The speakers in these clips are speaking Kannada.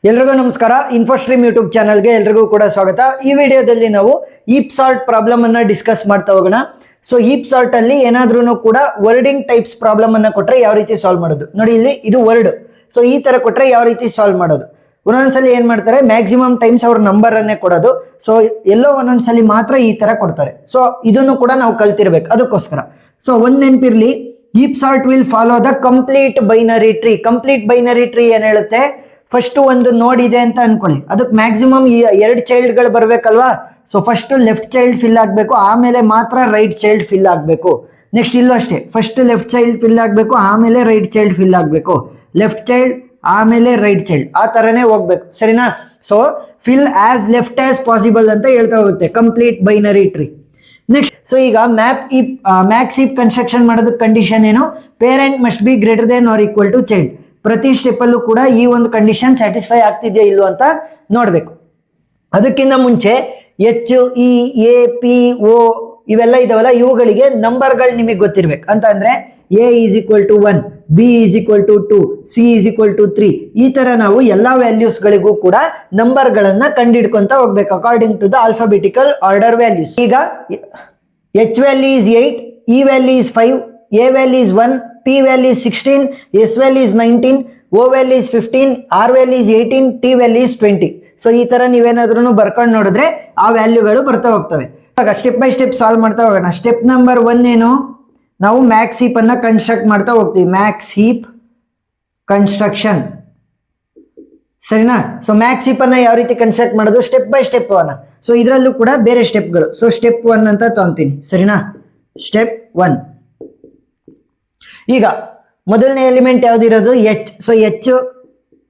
ಎಲ್ರಿಗೂ ನಮಸ್ಕಾರ. ಇನ್ಫೋಸ್ಟ್ರೀಮ್ ಯೂಟ್ಯೂಬ್ ಚಾನಲ್ಗೆ ಎಲ್ರಿಗೂ ಕೂಡ ಸ್ವಾಗತ. ಈ ವಿಡಿಯೋದಲ್ಲಿ ನಾವು ಹೀಪ್ ಸಾರ್ಟ್ ಪ್ರಾಬ್ಲಮ್ ಅನ್ನ ಡಿಸ್ಕಸ್ ಮಾಡ್ತಾ ಹೋಗೋಣ. ಸೊ ಹೀಪ್ ಸಾರ್ಟ್ ಅಲ್ಲಿ ಏನಾದ್ರೂ ಕೂಡ ವರ್ಡಿಂಗ್ ಟೈಪ್ಸ್ ಪ್ರಾಬ್ಲಮ್ ಅನ್ನ ಕೊಟ್ರೆ ಯಾವ ರೀತಿ ಸಾಲ್ವ್ ಮಾಡೋದು ನೋಡಿ. ಇಲ್ಲಿ ಇದು ವರ್ಡ್, ಸೊ ಈ ತರ ಕೊಟ್ರೆ ಯಾವ ರೀತಿ ಸಾಲ್ವ್ ಮಾಡೋದು. ಒಂದೊಂದ್ಸಲಿ ಏನ್ ಮಾಡ್ತಾರೆ, ಮ್ಯಾಕ್ಸಿಮಮ್ ಟೈಮ್ಸ್ ಅವ್ರ ನಂಬರ್ ಅನ್ನೇ ಕೊಡೋದು. ಸೊ ಎಲ್ಲೋ ಒಂದೊಂದ್ಸಲಿ ಮಾತ್ರ ಈ ತರ ಕೊಡ್ತಾರೆ. ಸೊ ಇದನ್ನು ಕೂಡ ನಾವು ಕಲ್ತಿರ್ಬೇಕು ಅದಕ್ಕೋಸ್ಕರ. ಸೊ ಒಂದ್ ನೆನಪಿರ್ಲಿ, heap sort will follow the complete binary tree. Complete binary tree ಏನ್ ಹೇಳುತ್ತೆ, ಫಸ್ಟ್ ಒಂದು ನೋಡ್ ಇದೆ ಅಂತ ಅನ್ಕೊಳ್ಳಿ, ಅದಕ್ಕೆ ಮ್ಯಾಕ್ಸಿಮಮ್ ಎರಡು ಚೈಲ್ಡ್ಗಳು ಬರ್ಬೇಕಲ್ವಾ. So first left child fill ಆಗಬೇಕು, ಆಮೇಲೆ ಮಾತ್ರ ರೈಟ್ ಚೈಲ್ಡ್ ಫಿಲ್ ಆಗಬೇಕು. ನೆಕ್ಸ್ಟ್ ಇಲ್ಲೂ ಅಷ್ಟೇ, ಫಸ್ಟ್ ಲೆಫ್ಟ್ ಚೈಲ್ಡ್ ಫಿಲ್ ಆಗಬೇಕು, ಆಮೇಲೆ ರೈಟ್ ಚೈಲ್ಡ್ ಫಿಲ್ ಆಗಬೇಕು. ಲೆಫ್ಟ್ ಚೈಲ್ಡ್ ಆಮೇಲೆ ರೈಟ್ ಚೈಲ್ಡ್, ಆ ತರನೇ ಹೋಗ್ಬೇಕು, ಸರಿನಾ. So fill as left as possible ಅಂತ ಹೇಳ್ತಾ ಹೋಗುತ್ತೆ complete binary tree. Next, so ಈಗ ಮ್ಯಾಕ್ಸ್ ಹೀಪ್ ಕನ್ಸ್ಟ್ರಕ್ಷನ್ ಮಾಡೋದಕ್ಕೆ ಕಂಡೀಷನ್ ಏನು, parent must be greater than or equal to child. ಪ್ರತಿ ಸ್ಟೆಪ್ ಅಲ್ಲೂ ಕೂಡ ಈ ಒಂದು ಕಂಡೀಷನ್ ಸ್ಯಾಟಿಸ್ಫೈ ಆಗ್ತಿದೆಯಾ ಇಲ್ವೋ ಅಂತ ನೋಡ್ಬೇಕು. ಅದಕ್ಕಿಂತ ಮುಂಚೆ H, E, A, P, O ಇವೆಲ್ಲ ಇದಾವಲ್ಲ, ಇವುಗಳಿಗೆ ನಂಬರ್ಗಳು ನಿಮಗೆ ಗೊತ್ತಿರ್ಬೇಕು. ಅಂತ ಅಂದ್ರೆ A is equal to 1, B is equal to 2, C is equal to 3. ಈ ತರ ನಾವು ಎಲ್ಲಾ ವ್ಯಾಲ್ಯೂಸ್ ಗಳಿಗೂ ಕೂಡ ನಂಬರ್ ಗಳನ್ನ ಕಂಡಿಡ್ಕೊಂತ ಹೋಗ್ಬೇಕು according to the alphabetical order values. ಈಗ H value is 8, E value is 5, A value is 1, P value is 16, S value is 19, O value is 15, R value is 18, T value is 20. So ಈ ತರ ನೀವೇನಾದ್ರೂ ಬರ್ಕೊಂಡು ನೋಡಿದ್ರೆ ಆ ವ್ಯಾಲ್ಯೂಗಳು ಬರ್ತಾ ಹೋಗ್ತವೆ. ಇವಾಗ ಸ್ಟೆಪ್ ಬೈ ಸ್ಟೆಪ್ ಸಾಲ್ವ್ ಮಾಡ್ತಾ ಹೋಗೋಣ. ಸ್ಟೆಪ್ ನಂಬರ್ 1 ಏನು, ನಾವು ಮ್ಯಾಕ್ಸ್ ಹೀಪ್ ಅನ್ನ ಕನ್ಸ್ಟ್ರಕ್ಟ್ ಮಾಡ್ತಾ ಹೋಗ್ತೀವಿ. ಮ್ಯಾಕ್ಸ್ ಹೀಪ್ ಕನ್ಸ್ಟ್ರಕ್ಷನ್, ಸರಿನಾ. ಸೊ ಮ್ಯಾಕ್ಸ್ ಹೀಪ್ ಅನ್ನ ಯಾವ ರೀತಿ ಕನ್ಸ್ಟ್ರಕ್ಟ್ ಮಾಡೋದು, ಸ್ಟೆಪ್ ಬೈ ಸ್ಟೆಪ್ ಅನ್ನ. ಸೊ ಇದರಲ್ಲೂ ಕೂಡ ಬೇರೆ ಸ್ಟೆಪ್ಗಳು. ಸೊ ಸ್ಟೆಪ್ 1 ಅಂತ ತಗೊಂತೀನಿ, ಸರಿನಾ. ಸ್ಟೆಪ್ 1, ಈಗ ಮೊದಲನೇ ಎಲಿಮೆಂಟ್ ಯಾವ್ದಿರೋದು, ಎಚ್. ಸೊ ಎಚ್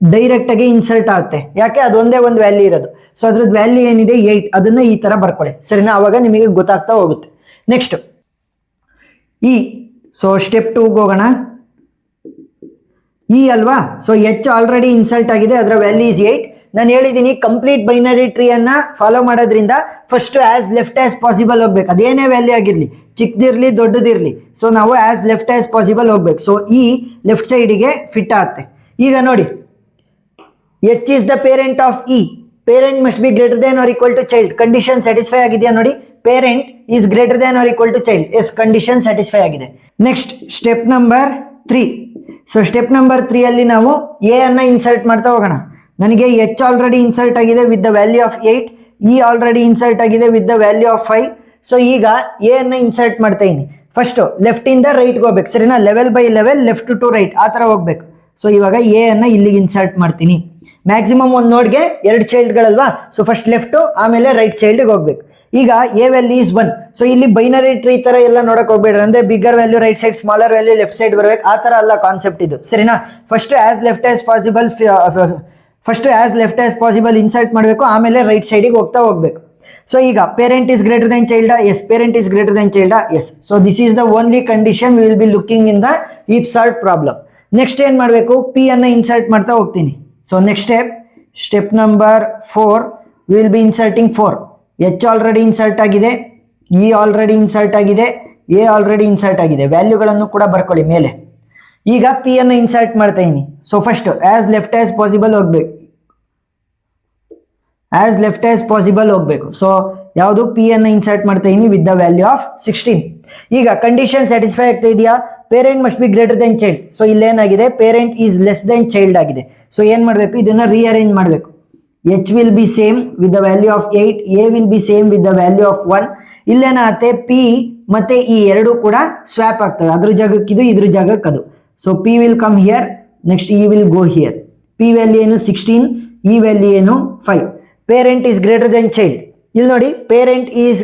ಡೈರೆಕ್ಟ್ ಆಗಿ ಇನ್ಸರ್ಟ್ ಆಗುತ್ತೆ, ಯಾಕೆ ಅದೊಂದೇ ಒಂದು ವ್ಯಾಲ್ಯೂ ಇರೋದು. ಸೊ ಅದ್ರದ್ದು ವ್ಯಾಲ್ಯೂ ಏನಿದೆ 8, ಅದನ್ನ ಈ ತರ ಬರ್ಕೊಳ್ಳಿ, ಸರಿನಾ. ಅವಾಗ ನಿಮಗೆ ಗೊತ್ತಾಗ್ತಾ ಹೋಗುತ್ತೆ. Next E. ಸೊ ಸ್ಟೆಪ್ 2 ಹೋಗೋಣ. ಇ ಅಲ್ವಾ, ಸೊ ಎಚ್ ಆಲ್ರೆಡಿ ಇನ್ಸರ್ಟ್ ಆಗಿದೆ, ಅದರ ವ್ಯಾಲ್ಯೂ ಇಸ್ 8. ನಾನು ಹೇಳಿದ್ದೀನಿ ಕಂಪ್ಲೀಟ್ ಬೈನರಿ ಟ್ರೀ ಅನ್ನ ಫಾಲೋ ಮಾಡೋದ್ರಿಂದ first as left as possible ಹೋಗ್ಬೇಕು, ಅದೇನೇ ವ್ಯಾಲ್ಯೂ ಆಗಿರ್ಲಿ, ಚಿಕ್ಕದಿರ್ಲಿ ದೊಡ್ಡದಿರ್ಲಿ. ಸೊ ನಾವು ಆಸ್ ಲೆಫ್ಟ್ ಆಸ್ ಪಾಸಿಬಲ್ ಹೋಗ್ಬೇಕು. ಸೊ ಈ ಲೆಫ್ಟ್ ಸೈಡಿಗೆ ಫಿಟ್ ಆಗುತ್ತೆ. ಈಗ ನೋಡಿ, H is the parent of E, parent must be greater than or equal to child. Condition satisfy ಆಗಿದೆಯಾ ನೋಡಿ, parent is greater than or equal to child. Yes, condition satisfy ಆಗಿದೆ. Next step number 3. So step number 3 ಅಲ್ಲಿ ನಾವು ಎ ಅನ್ನ ಇನ್ಸರ್ಟ್ ಮಾಡ್ತಾ ಹೋಗೋಣ. ನನಗೆ ಎಚ್ ಆಲ್ರೆಡಿ ಇನ್ಸರ್ಟ್ ಆಗಿದೆ with the value of 8, E already insert ಆಗಿದೆ with the value of 5. So ಈಗ ಎ ಅನ್ನ ಇನ್ಸರ್ಟ್ ಮಾಡ್ತಾ ಇದೀನಿ. ಫಸ್ಟ್ ಲೆಫ್ಟ್ ಇಂದ ರೈಟ್ ಹೋಗ್ಬೇಕು, ಸರಿನಾ. Level by level, left to right, ಆ ತರ ಹೋಗ್ಬೇಕು. ಸೊ ಇವಾಗ ಎ ಅನ್ನ ಇಲ್ಲಿಗೆ ಇನ್ಸರ್ಟ್ ಮಾಡ್ತೀನಿ. ಮ್ಯಾಕ್ಸಿಮಮ್ ಒಂದು ನೋಡ್ಗೆ 2 ಚೈಲ್ಡ್ಗಳಲ್ವಾ, ಸೊ ಫಸ್ಟ್ ಲೆಫ್ಟ್ ಆಮೇಲೆ ರೈಟ್ ಚೈಲ್ಡ್ಗೆ ಹೋಗ್ಬೇಕು. ಈಗ ಎ ವ್ಯಾಲ್ಯೂ ಇಸ್ 1. ಸೊ ಇಲ್ಲಿ ಬೈನರಿ ಟ್ರೀ ತರ ಎಲ್ಲ ನೋಡಕ್ ಹೋಗ್ಬೇಡ್ರಿ, ಅಂದ್ರೆ bigger value right side, smaller value left side ಬರ್ಬೇಕು, ಆ ತರ ಅಲ್ಲ ಕಾನ್ಸೆಪ್ಟ್ ಇದು, ಸರಿನಾ. First as left as possible insert ಮಾಡಬೇಕು, ಆಮೇಲೆ ರೈಟ್ ಸೈಡಿಗೆ ಹೋಗ್ಬೇಕು. ಸೊ ಈಗ parent is greater than child, yes. Parent is greater than child, yes. So this is the only condition we will be looking in the heap sort problem. Next ಏನ್ ಮಾಡಬೇಕು, ಪಿ ಅನ್ನ ಇನ್ಸರ್ಟ್ ಮಾಡ್ತಾ ಹೋಗ್ತೀನಿ. So next step number 4, we will be inserting 4. H already insert ಆಗಿದೆ, ಇ ಆಲ್ರೆಡಿ ಇನ್ಸರ್ಟ್ ಆಗಿದೆ, ಎ ಆಲ್ರೆಡಿ ಇನ್ಸರ್ಟ್ ಆಗಿದೆ. ವ್ಯಾಲ್ಯೂಗಳನ್ನು ಕೂಡ ಬರ್ಕೊಳ್ಳಿ ಮೇಲೆ. ಈಗ ಪಿ ಅನ್ನ ಇನ್ಸರ್ಟ್ ಮಾಡ್ತಾ ಇದೀನಿ. So first as left as possible ಹೋಗ್ಬೇಕು, ಆಸ್ ಲೆಫ್ಟ್ ಆಸ್ ಪಾಸಿಬಲ್ ಹೋಗ್ಬೇಕು. ಸೊ ಯಾವುದು, ಪಿ ಅನ್ನ ಇನ್ಸರ್ಟ್ ಮಾಡ್ತಾ ಇದೀನಿ ವಿತ್ ದ ವ್ಯಾಲ್ಯೂ ಆಫ್ 16. ಈಗ ಕಂಡೀಷನ್ ಸ್ಯಾಟಿಸ್ಫೈ ಆಗ್ತಾ ಇದೆಯಾ, parent must be greater than child. So ಇಲ್ಲೇನಾಗಿದೆ, parent is less than child ಆಗಿದೆ. ಸೊ ಏನ್ ಮಾಡಬೇಕು, ಇದನ್ನ ರೀಅರೇಂಜ್ ಮಾಡಬೇಕು. H will be same with the value of 8, A will be same with the value of 1. ಇಲ್ಲೇನಾಗುತ್ತೆ, ಪಿ ಮತ್ತೆ ಈ ಎರಡು ಕೂಡ ಸ್ವ್ಯಾಪ್ ಆಗ್ತವೆ, ಅದ್ರ ಜಾಗಕ್ಕೆ ಇದು, ಇದ್ರ ಜಾಗಕ್ಕೆ ಅದು. So P will come here, next E will go here. P value ಏನು 16, ಇ ವ್ಯಾಲ್ಯೂ ಏನು 5. Parent is greater than child. ಇಲ್ಲಿ ನೋಡಿ, parent is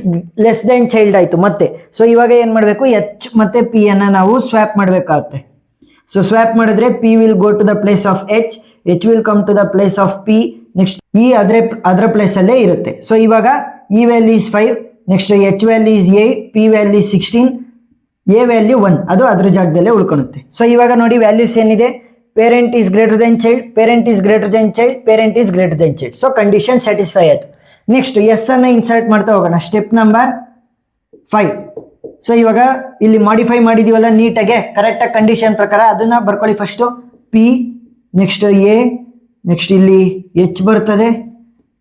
less than child ಆಯ್ತು ಮತ್ತೆ. ಸೊ ಇವಾಗ ಏನ್ ಮಾಡಬೇಕು, ಎಚ್ ಮತ್ತೆ ಪಿ ಅನ್ನ ನಾವು ಸ್ವ್ಯಾಪ್ ಮಾಡಬೇಕಾಗುತ್ತೆ. ಸೊ ಸ್ವ್ಯಾಪ್ ಮಾಡಿದ್ರೆ P will go to the place of H, H will come to the place of P, next E ಅದರ ಪ್ಲೇಸ್ ಅಲ್ಲೇ ಇರುತ್ತೆ. ಸೊ ಇವಾಗ E value is 5, next H value is 8, P value 16, A value 1, ಅದು ಅದ್ರ ಜಾಗದಲ್ಲೇ ಉಳ್ಕೊಳುತ್ತೆ. ಸೊ ಇವಾಗ ನೋಡಿ ವ್ಯಾಲ್ಯೂಸ್ ಏನಿದೆ, parent is greater than child, parent is greater than child, parent is greater than child. So condition satisfy ಆಯ್ತು. ನೆಕ್ಸ್ಟ್ ಎಸ್ ಅನ್ನ ಇನ್ಸರ್ಟ್ ಮಾಡ್ತಾ ಹೋಗೋಣ. Step number 5. ಸೊ ಇವಾಗ ಇಲ್ಲಿ ಮಾಡಿಫೈ ಮಾಡಿದೀವಲ್ಲ ನೀಟಾಗೆ, ಕರೆಕ್ಟ್ ಆಗಿ ಕಂಡೀಷನ್ ಪ್ರಕಾರ ಅದನ್ನ ಬರ್ಕೊಳ್ಳಿ. First P, next A, next ಇಲ್ಲಿ ಎಚ್ ಬರ್ತದೆ,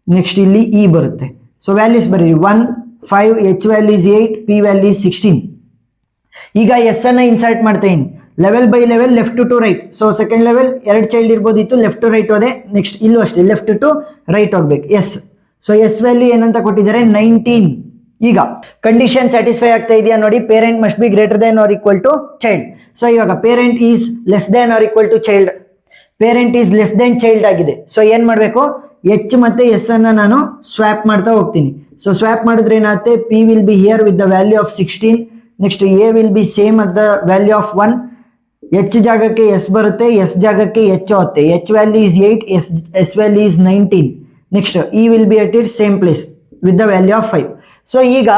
ನೆಕ್ಸ್ಟ್ ಇಲ್ಲಿ ಇ ಬರುತ್ತೆ. ಸೊ ವ್ಯಾಲ್ಯೂಸ್ ಬರೀರಿ 1 5 H value is 8, P value is 16. ಈಗ ಎಸ್ ಅನ್ನ ಇನ್ಸರ್ಟ್ ಮಾಡ್ತಾ ಇದೀನಿ level by level, left to right. So second level 2 child ಇರ್ಬೋದಿತ್ತು, ಲೆಫ್ಟ್ ಟು ರೈಟ್ ಹೋದೆ. ನೆಕ್ಸ್ಟ್ ಇಲ್ಲೂ ಅಷ್ಟೇ ಲೆಫ್ಟ್ ಟು ರೈಟ್ ಹೋಗ್ಬೇಕು. ಎಸ್, ಸೊ ಎಸ್ ವ್ಯಾಲ್ಯೂ ಏನಂತ ಕೊಟ್ಟಿದ್ದಾರೆ 19. ಈಗ ಕಂಡೀಷನ್ ಸ್ಯಾಟಿಸ್ಫೈ ಆಗ್ತಾ ಇದೆಯಾ ನೋಡಿ. Parent must be greater than or equal to child. So ಇವಾಗ parent is less than or equal to child, parent is less than child ಆಗಿದೆ. ಸೊ ಏನ್ ಮಾಡಬೇಕು, ಎಚ್ ಮತ್ತೆ ಎಸ್ ಅನ್ನ ನಾನು ಸ್ವ್ಯಾಪ್ ಮಾಡ್ತಾ ಹೋಗ್ತೀನಿ. ಸೊ ಸ್ವ್ಯಾಪ್ ಮಾಡಿದ್ರೆ ಏನಾಗುತ್ತೆ, P will be here with the value of 16, next A will be same at the value of 1, H ಜಾಗಕ್ಕೆ ಎಸ್ ಬರುತ್ತೆ, ಎಸ್ ಜಾಗಕ್ಕೆ ಎಚ್ ಹೋಗುತ್ತೆ. H value is 8, S value is 19. Next E will be at it same place with the value of 5. So ಈಗ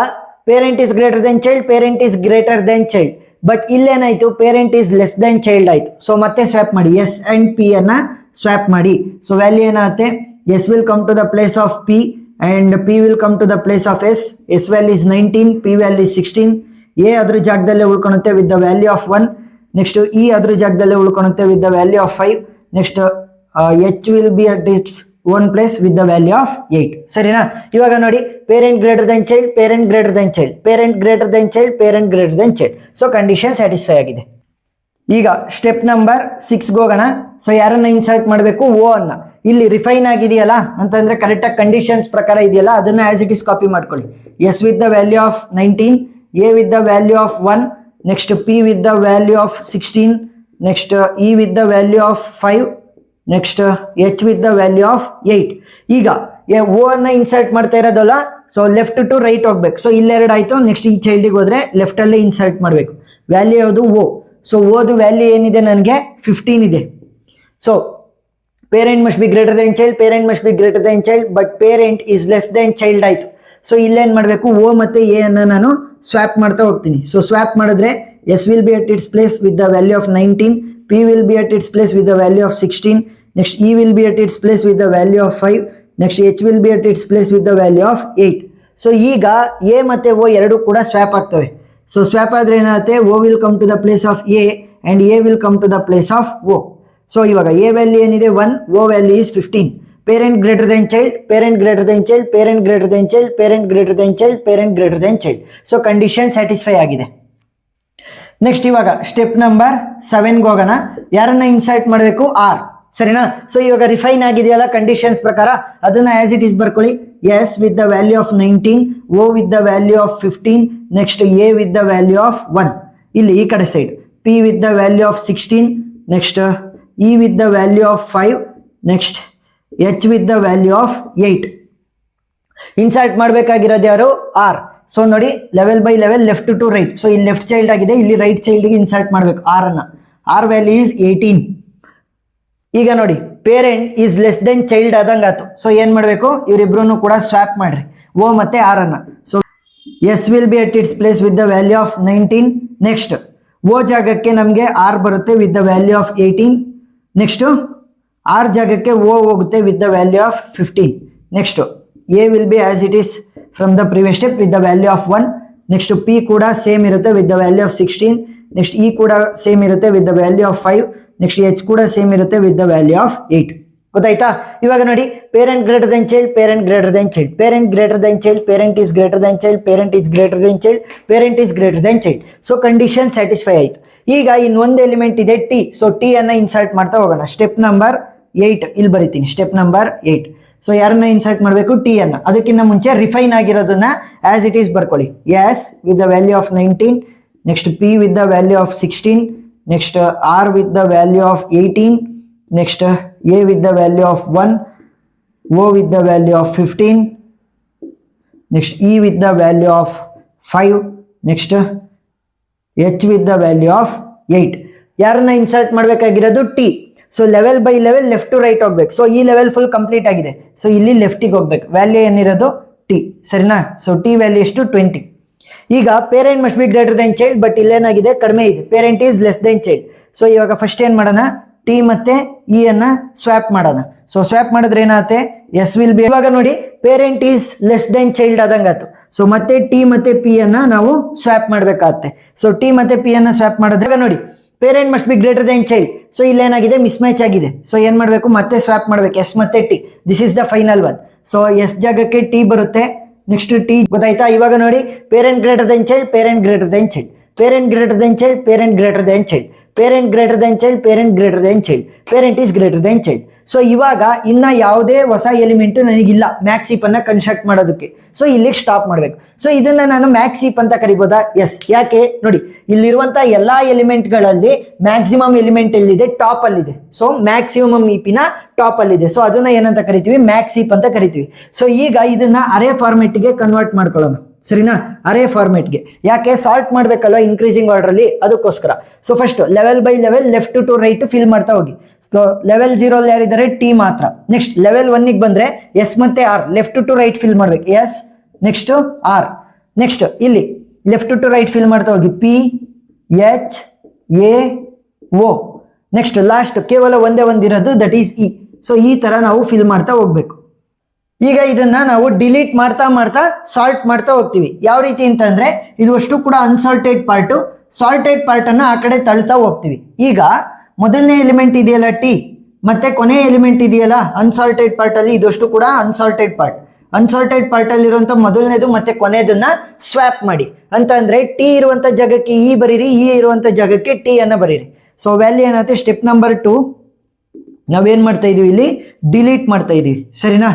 parent is greater than child, parent is greater than child. But ಇಲ್ಲೇನಾಯ್ತು, parent is less than child ಆಯ್ತು. ಸೊ ಮತ್ತೆ ಸ್ವ್ಯಾಪ್ ಮಾಡಿ, ಎಸ್ ಅಂಡ್ ಪಿ ಅನ್ನ ಸ್ವ್ಯಾಪ್ ಮಾಡಿ. ಸೊ ವ್ಯಾಲ್ಯೂ ಏನಾಗುತ್ತೆ, S will come to the place of P and P will come to the place of S. S value is 19, P value is 16. A ಅದ್ರ ಜಾಗದಲ್ಲೇ ಉಳ್ಕೊಳುತ್ತೆ with the value of 1. Next E ಅದ್ರ ಜಾಗದಲ್ಲೇ ಉಳ್ಕೊಳುತ್ತೆ with the value of 5. Next H will be at its own place with the value of 8. ಸರಿನಾ? ಇವಾಗ ನೋಡಿ, parent greater than child, parent greater than child, parent greater than child, parent greater than child. So condition satisfy ಆಗಿದೆ. ಈಗ ಸ್ಟೆಪ್ ನಂಬರ್ 6 ಹೋಗೋಣ. ಸೊ ಯಾರನ್ನ ಇನ್ಸರ್ಟ್ ಮಾಡಬೇಕು, ಓ ಅನ್ನ. ಇಲ್ಲಿ ರಿಫೈನ್ ಆಗಿದೆಯಲ್ಲ ಅಂತಂದ್ರೆ ಕರೆಕ್ಟಾಗಿ ಕಂಡೀಷನ್ಸ್ ಪ್ರಕಾರ ಇದೆಯಲ್ಲ, ಅದನ್ನ ಆಸ್ ಇಟ್ ಇಸ್ ಕಾಪಿ ಮಾಡ್ಕೊಳ್ಳಿ. S with the value of 19, A with the value of 1, next P with the value of 16, next E with the value of 5, next H with the value of 8. ಈಗ ಓ ಅನ್ನ ಇನ್ಸರ್ಟ್ ಮಾಡ್ತಾ ಇರೋದಲ್ಲ, ಸೊ ಲೆಫ್ಟ್ ಟು ರೈಟ್ ಹೋಗ್ಬೇಕು. ಸೊ ಇಲ್ಲೆರಡು ಆಯ್ತು. ನೆಕ್ಸ್ಟ್ ಈ ಚೈಲ್ಡಿಗೆ ಹೋದ್ರೆ ಲೆಫ್ಟ್ ಅಲ್ಲೇ ಇನ್ಸರ್ಟ್ ಮಾಡಬೇಕು. ವ್ಯಾಲ್ಯೂ ಯಾವುದು, ಓ. ಸೊ ಓದು ವ್ಯಾಲ್ಯೂ ಏನಿದೆ ನನಗೆ 15 ಇದೆ. So parent must be greater than child, parent must be greater than child, but parent is less than child ಆಯ್ತು. ಸೊ ಇಲ್ಲೇನ್ ಮಾಡಬೇಕು, ಓ ಮತ್ತೆ ಎ ಅನ್ನ ನಾನು ಸ್ವ್ಯಾಪ್ ಮಾಡ್ತಾ ಹೋಗ್ತೀನಿ. ಸೊ ಸ್ವ್ಯಾಪ್ ಮಾಡಿದ್ರೆ S will be at its place with the value of 19, P will be at its place with the value of 16, next E will be at its place with the value of 5, next H will be at its place with the value of 8. So ಈಗ ಎ ಮತ್ತೆ ಓ ಎರಡು ಕೂಡ ಸ್ವ್ಯಾಪ್ ಆಗ್ತವೆ. ಸೊ ಸ್ವ್ಯಾಪ್ ಆದ್ರೆ ಏನಾಗುತ್ತೆ, O will come to the place of A and A will come to the place of O. So ಇವಾಗ ಎ ವ್ಯಾಲ್ಯೂ ಏನಿದೆ 1, O value is 15. Parent greater than child, parent greater than child, parent greater than child, parent greater than child, parent greater than child. So condition satisfy ಆಗಿದೆ. ನೆಕ್ಸ್ಟ್ ಇವಾಗ ಸ್ಟೆಪ್ ನಂಬರ್ 7 ಹೋಗೋಣ. ಯಾರನ್ನ ಇನ್ಸರ್ಟ್ ಮಾಡಬೇಕು, ಆರ್. ಸರಿನಾ? ಸೊ ಇವಾಗ ರಿಫೈನ್ ಆಗಿದೆಯಲ್ಲ ಕಂಡೀಷನ್ಸ್ ಪ್ರಕಾರ, ಅದನ್ನ ಆಸ್ ಇಟ್ ಇಸ್ ಬರ್ಕೊಳ್ಳಿ. S with the value of 19, O with the value of 15, next A with the value of 1. ಇಲ್ಲಿ ಈ ಕಡೆ side P with the value of 16, next E with the value of 5, next H with the value of 8. Insert ಮಾಡಬೇಕಾಗಿರೋದು ಯಾರು, ಆರ್. ಸೊ ನೋಡಿ, level by level, left to right. So ಇಲ್ಲಿ ಲೆಫ್ಟ್ ಚೈಲ್ಡ್ ಆಗಿದೆ, ಇಲ್ಲಿ ರೈಟ್ ಚೈಲ್ಡ್ಗೆ ಇನ್ಸರ್ಟ್ ಮಾಡಬೇಕು ಆರ್ ಅನ್ನ. R value is 18. ಈಗ ನೋಡಿ, parent is less than child ಆದಂಗೆ ಆಯ್ತು. ಸೊ ಏನ್ ಮಾಡಬೇಕು, ಇವರಿಬ್ರು ಕೂಡ ಸ್ವ್ಯಾಪ್ ಮಾಡ್ರಿ, ಓ ಮತ್ತೆ ಆರ್ ಅನ್ನ. So S will be at its place with the value of 19, next O ಜಾಗಕ್ಕೆ ನಮಗೆ ಆರ್ ಬರುತ್ತೆ with the value of 18, next R ಜಾಗಕ್ಕೆ ಓ ಹೋಗುತ್ತೆ with the value of 15, next A will be as it is from the previous step with the value of 1, next P ಕೂಡ ಸೇಮ್ ಇರುತ್ತೆ with the value of 16, next E ಕೂಡ ಸೇಮ್ ಇರುತ್ತೆ with the value of 5, next H ಕೂಡ ಸೇಮ್ ಇರುತ್ತೆ ವಿತ್ ದ ವ್ಯಾಲ್ಯೂ ಆಫ್ 8. ಗೊತ್ತಾಯ್ತಾ? ಇವಾಗ ನೋಡಿ, parent greater than child, parent greater than child, parent greater than child, parent is greater than child, parent is greater than child, parent is greater than child. So condition satisfy ಆಯ್ತು. ಈಗ ಇನ್ನೊಂದು ಎಲಿಮೆಂಟ್ ಇದೆ, ಟಿ. ಸೊ ಟಿ ಅನ್ನ ಇನ್ಸರ್ಟ್ ಮಾಡ್ತಾ ಹೋಗೋಣ. ಸ್ಟೆಪ್ ನಂಬರ್ 8 ಇಲ್ಲಿ ಬರೀತೀನಿ, ಸ್ಟೆಪ್ ನಂಬರ್ 8. ಸೊ ಯಾರನ್ನ ಇನ್ಸರ್ಟ್ ಮಾಡಬೇಕು, ಟಿ ಅನ್ನ. ಅದಕ್ಕಿಂತ ಮುಂಚೆ ರಿಫೈನ್ ಆಗಿರೋದನ್ನ ಆಸ್ ಇಟ್ ಈಸ್ ಬರ್ಕೊಳ್ಳಿ. S with the value of 19, next P with the value of 16, next R with the value of 18, next A with the value of 1, O with the value of 15, next E with the value of 5, next H with the value of 8. ಯಾರನ್ನ ಇನ್ಸರ್ಟ್ ಮಾಡಬೇಕಾಗಿರೋದು, T. So level by level, left to right ಹೋಗ್ಬೇಕು. ಸೊ ಈ ಲೆವೆಲ್ ಫುಲ್ ಕಂಪ್ಲೀಟ್ ಆಗಿದೆ. ಸೊ ಇಲ್ಲಿ ಲೆಫ್ಟಿಗೆ ಹೋಗ್ಬೇಕು. ವ್ಯಾಲ್ಯೂ ಏನಿರೋದು, ಟಿ. ಸರಿನಾ? ಸೊ ಟಿ ವ್ಯಾಲ್ಯೂ ಎಷ್ಟು, 20. ಈಗ parent must be greater than child, but ಇಲ್ಲೇನಾಗಿದೆ, ಕಡಿಮೆ ಇದೆ. Parent is less than child. So ಇವಾಗ ಫಸ್ಟ್ ಏನ್ ಮಾಡೋಣ, ಟಿ ಮತ್ತೆ ಇ ಅನ್ನ ಸ್ವ್ಯಾಪ್ ಮಾಡೋಣ. ಸೊ ಸ್ವ್ಯಾಪ್ ಮಾಡಿದ್ರೆ ಏನಾಗುತ್ತೆ, ಎಸ್ ವಿಲ್ ಬಿ. ಇವಾಗ ನೋಡಿ, parent is less than child ಆದಂಗಾಯ್ತು. ಸೊ ಮತ್ತೆ ಟಿ ಮತ್ತೆ ಪಿ ಅನ್ನ ನಾವು ಸ್ವ್ಯಾಪ್ ಮಾಡ್ಬೇಕಾಗತ್ತೆ. ಸೊ ಟಿ ಮತ್ತೆ ಪಿ ಅನ್ನ ಸ್ವ್ಯಾಪ್ ಮಾಡಿದ್ರೆ ನೋಡಿ, parent must be greater than child. So ಇಲ್ಲೇನಾಗಿದೆ, ಮಿಸ್ ಮ್ಯಾಚ್ ಆಗಿದೆ. ಸೊ ಏನ್ ಮಾಡಬೇಕು, ಮತ್ತೆ ಸ್ವಾಪ್ ಮಾಡ್ಬೇಕು, ಎಸ್ ಮತ್ತೆ T. This is the final one. So S ಜಾಗಕ್ಕೆ ಟಿ ಬರುತ್ತೆ, ನೆಕ್ಸ್ಟ್ ಟಿ. ಗೊತ್ತಾಯ್ತಾ? ಇವಾಗ ನೋಡಿ, parent greater than child, parent greater than child, parent greater than child, parent greater than child, parent greater than child, parent greater than child, parent is greater than child. So ಇವಾಗ ಇನ್ನ ಯಾವುದೇ ಹೊಸ ಎಲಿಮೆಂಟ್ ನನಗಿಲ್ಲ ಮ್ಯಾಕ್ಸ್ ಹೀಪ್ ಅನ್ನ ಕನ್ಸ್ಟ್ರಕ್ಟ್ ಮಾಡೋದಕ್ಕೆ. ಸೊ ಇಲ್ಲಿಗೆ ಸ್ಟಾಪ್ ಮಾಡ್ಬೇಕು. ಸೊ ಇದನ್ನ ನಾನು ಮ್ಯಾಕ್ಸ್ ಹೀಪ್ ಅಂತ ಕರಿಬೋದಾ? ಎಸ್. ಯಾಕೆ ನೋಡಿ, ಇಲ್ಲಿರುವಂತ ಎಲ್ಲಾ ಎಲಿಮೆಂಟ್ ಗಳಲ್ಲಿ ಮ್ಯಾಕ್ಸಿಮಮ್ ಎಲಿಮೆಂಟ್ ಎಲ್ಲಿದೆ, ಟಾಪ್ ಅಲ್ಲಿದೆ. ಸೊ ಮ್ಯಾಕ್ಸಿಮಮ್ ಹೀಪಿನ ಟಾಪ್ ಅಲ್ಲಿದೆ. ಸೊ ಅದನ್ನ ಏನಂತ ಕರಿತೀವಿ, ಮ್ಯಾಕ್ಸ್ ಹೀಪ್ ಅಂತ ಕರಿತೀವಿ. ಸೊ ಈಗ ಇದನ್ನ ಅರೇ ಫಾರ್ಮೆಟ್ ಗೆ ಕನ್ವರ್ಟ್ ಮಾಡ್ಕೊಳ್ಳೋಣ, ಸರಿನಾ? ಅರೇ ಫಾರ್ಮೆಟ್ಗೆ. ಯಾಕೆ, ಸಾರ್ಟ್ ಮಾಡ್ಬೇಕಲ್ವ ಇನ್ಕ್ರೀಸಿಂಗ್ ಆರ್ಡರ್ ಅಲ್ಲಿ, ಅದಕ್ಕೋಸ್ಕರ. So first level by level, left to right fill ಮಾಡ್ತಾ ಹೋಗಿ. ಸೊ ಲೆವೆಲ್ 0 ಅಲ್ಲಿ ಯಾರಿದ್ದಾರೆ, ಟಿ ಮಾತ್ರ. ನೆಕ್ಸ್ಟ್ ಲೆವೆಲ್ 1 ಬಂದ್ರೆ ಎಸ್ ಮತ್ತೆ R, left to right fill ಮಾಡ್ಬೇಕು, ಎಸ್ ನೆಕ್ಸ್ಟ್ ಆರ್. ನೆಕ್ಸ್ಟ್ ಇಲ್ಲಿ ಲೆಫ್ಟ್ ಟು ರೈಟ್ ಫಿಲ್ ಮಾಡ್ತಾ ಹೋಗಿ, P H A O. Next last ಕೇವಲ ಒಂದೇ ಒಂದಿರೋದು, ದಟ್ ಈಸ್ ಇ. ಸೊ ಈ ತರ ನಾವು ಫಿಲ್ ಮಾಡ್ತಾ ಹೋಗ್ಬೇಕು. ಈಗ ಇದನ್ನ ನಾವು ಡಿಲೀಟ್ ಮಾಡ್ತಾ ಮಾಡ್ತಾ ಸಾಲ್ಟ್ ಮಾಡ್ತಾ ಹೋಗ್ತೀವಿ. ಯಾವ ರೀತಿ ಅಂತಂದ್ರೆ, ಇದು ಅಷ್ಟು ಕೂಡ ಅನ್ಸಾಲ್ಟೆಡ್ ಪಾರ್ಟ್, ಸಾಲ್ಟೆಡ್ ಪಾರ್ಟ್ ಅನ್ನ ಆ ಕಡೆ ತಳ್ತಾ ಹೋಗ್ತೀವಿ. ಈಗ ಮೊದಲನೇ ಎಲಿಮೆಂಟ್ ಇದೆಯಲ್ಲ ಟಿ, ಮತ್ತೆ ಕೊನೆಯ ಎಲಿಮೆಂಟ್ ಇದೆಯಲ್ಲ ಅನ್ಸಾಲ್ಟೆಡ್ ಪಾರ್ಟ್ ಅಲ್ಲಿ, ಇದಷ್ಟು ಕೂಡ ಅನ್ಸಾಲ್ಟೆಡ್ ಪಾರ್ಟ್. ಅನ್ಸಾಲ್ಟೆಡ್ ಪಾರ್ಟ್ ಅಲ್ಲಿ ಇರುವಂತ ಮೊದಲನೇದು ಮತ್ತೆ ಕೊನೆಯದನ್ನ ಸ್ವ್ಯಾಪ್ ಮಾಡಿ. ಅಂತ ಅಂದ್ರೆ ಟಿ ಇರುವಂತ ಜಾಗಕ್ಕೆ ಇ ಬರೀರಿ, ಇ ಇರುವಂತ ಜಾಗಕ್ಕೆ ಟಿ ಅನ್ನ ಬರೀರಿ. ಸೊ ವ್ಯಾಲ್ಯೂ ಏನಾಗುತ್ತೆ, ಸ್ಟೆಪ್ ನಂಬರ್ 2 ನಾವೇನ್ ಮಾಡ್ತಾ ಇದೀವಿ, ಇಲ್ಲಿ ಡಿಲೀಟ್ ಮಾಡ್ತಾ ಇದೀವಿ, ಸರಿನಾ?